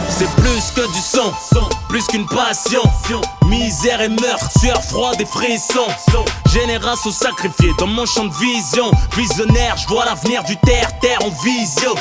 C'est plus que du sang, plus qu'une passion. Misère et meurtre, sueur froide et frissons. Génération sacrifiée dans mon champ de vision. Visionnaire, je vois l'avenir du terre-terre en visio.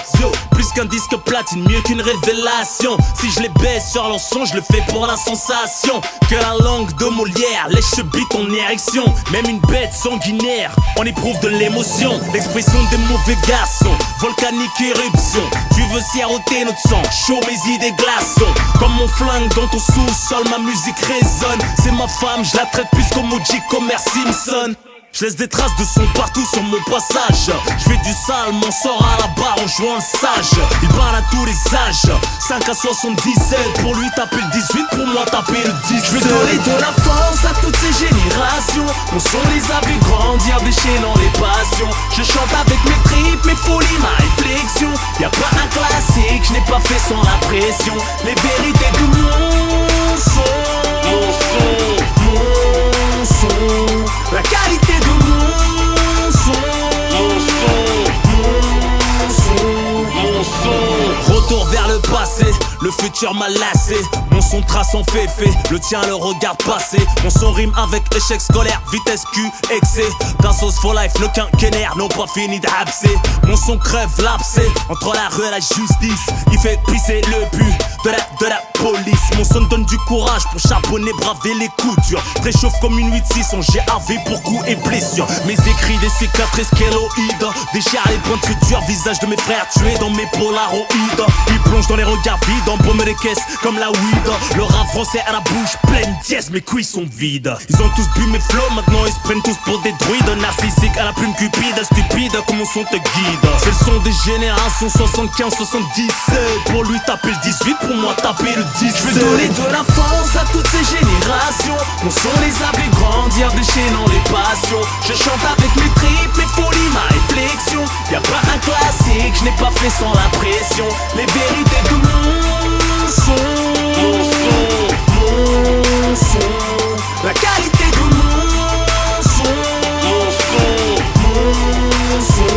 Plus qu'un disque platine, mieux qu'une révélation. Si je les baisse sur leur son, je le fais pour la sensation. Que la langue de Molière lèche bite en érection. Même une bête sanguinaire, on éprouve de l'émotion. L'expression des mauvais garçons, volcanique éruption. Tu veux siroter notre sang, chaud mes idées glaçons. Comme mon flingue dans ton sous-sol, ma musique résonne. C'est ma femme, je la traite plus comme Oji, Homer Simpson. Je laisse des traces de son partout sur mon passage. Je fais du sale, m'en sort à la barre en jouant le sage. Il parle à tous les âges, 5 à 77. Pour lui taper le 18, pour moi taper le 17. Je veux donner de la force à toutes ces générations. Mon son les a vu grandir, déchaînant les passions. Je chante avec mes tripes, mes folies, ma réflexion. Y'a pas un classique, je n'ai pas fait sans la pression. Les vérités de mon son, mon son, mon son. La qualité de mon son, mon son, mon son, mon son. Retour vers le passé, le futur m'a lassé. Mon son trace en féfé, le tien le regarde passer. Mon son rime avec échec scolaire, vitesse Q, excès. Grâce for life, le quinquennère n'ont pas fini d'abser. Mon son crève l'abcès, entre la rue et la justice. Il fait pisser le but de la police. Mon son donne du courage pour charbonner, braver les coups durs. Réchauffe comme une 8-6 en GAV pour coups et blessures. Mes écrits, des cicatrices kéloïdes. Déchire les points de suture, visage de mes frères tués dans mes polaroïdes. Ils plongent dans les regards vides, embaument les caisses comme la weed. Le rap français à la bouche pleine dièse, mes couilles sont vides. Ils ont tous bu mes flows, maintenant ils se prennent tous pour des druides. Narcissiques à la plume cupide, stupide, comme mon son te guide. C'est le son des générations 75-77. Pour lui taper le 18, pour moi taper le 17. Je veux donner de la force à toutes ces générations. Mon son les a vu grandir, déchaînant les passions. Je chante avec mes tripes, mes folies, ma réflexion. Y'a pas un classique, je n'ai pas fait sans la pression. Les vérités de mon son, mon son, mon son. La qualité de mon son, mon son, mon son,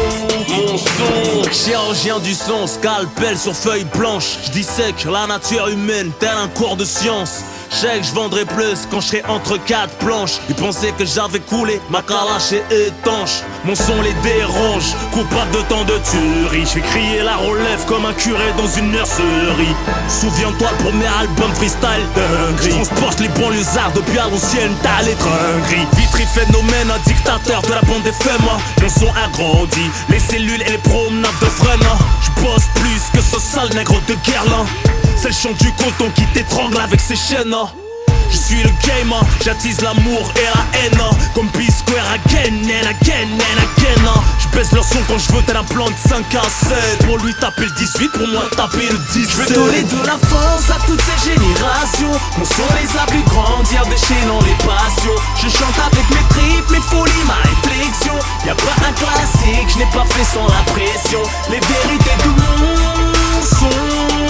mon son. Chirurgien du son, scalpel sur feuille blanche. Je dissèque la nature humaine tel un cours de science. Je sais que je vendrai plus quand je serai entre 4 planches. Ils pensaient que j'avais coulé, ma calache est étanche. Mon son les dérange, coupable de tant de tueries. Je vais crier la relève comme un curé dans une nurserie. Souviens-toi le premier album freestyle dinguerie. Je transporte les banlieusards depuis à l'ancienne, t'as les tringris. Vitry phénomène, un dictateur de la bande FM. Mon son agrandi, les cellules et les promenades de freine. Je bosse plus que ce sale nègre de Guerlain. C'est le chant du coton qui t'étrangle avec ses chaînes. Je suis le gamer, j'attise l'amour et la haine. Comme P-Square again and again and again. Je baisse leur son quand je veux tel un plan de 5 à 7. Pour lui taper le 18, pour moi taper le 17. Je veux donner de la force à toutes ces générations. Mon son les a vu grandir, déchaînant les passions. Je chante avec mes tripes, mes folies, ma réflexion. Y'a pas un classique, je n'ai pas fait sans la pression. Les vérités de mon son,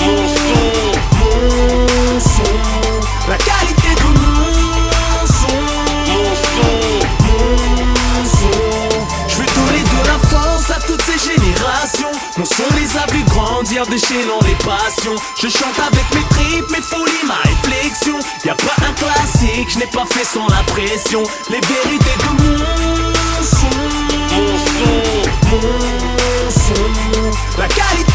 mon son, mon son. La qualité de mon son, mon son, mon son. Je veux donner de la force à toutes ces générations. Mon son les a vu grandir, déchaînant les passions. Je chante avec mes tripes, mes folies, ma réflexion. Y'a pas un classique, je n'ai pas fait sans la pression. Les vérités de mon son, mon son, mon son. La qualité